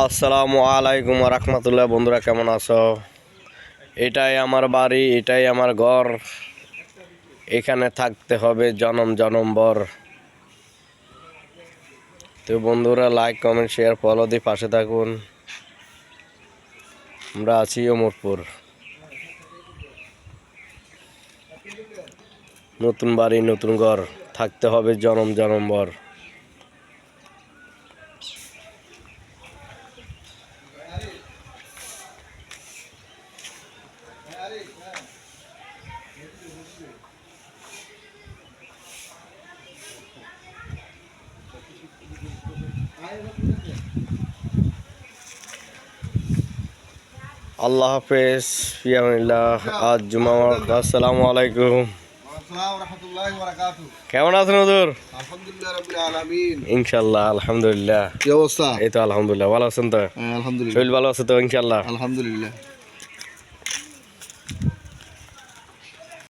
আসসালামু আলাইকুম রাহমাতুল্লাহ। বন্ধুরা কেমন আছো? এটাই আমার বাড়ি, এটাই আমার ঘর, এখানে থাকতে হবে জনম জনমভর। তো বন্ধুরা লাইক কমেন্ট শেয়ার ফলো দিয়ে পাশে থাকুন। আমরা আছি ওমরপুর, নতুন বাড়ি নতুন ঘর, থাকতে হবে জনম জনমভর। আল্লাহ হাফেজ, ফিয়ামিল্লাহ। আজ জুমা। আসসালামু আলাইকুম। কেমন আছেন হুজুর? আলহামদুলিল্লাহ রাব্বিল আলামিন। ইনশাআল্লাহ আলহামদুলিল্লাহ। কি অবস্থা? এই তো আলহামদুলিল্লাহ, ভালো আছেন তো? আলহামদুলিল্লাহ। শরীর ভালো আছে তো? ইনশাআল্লাহ আলহামদুলিল্লাহ।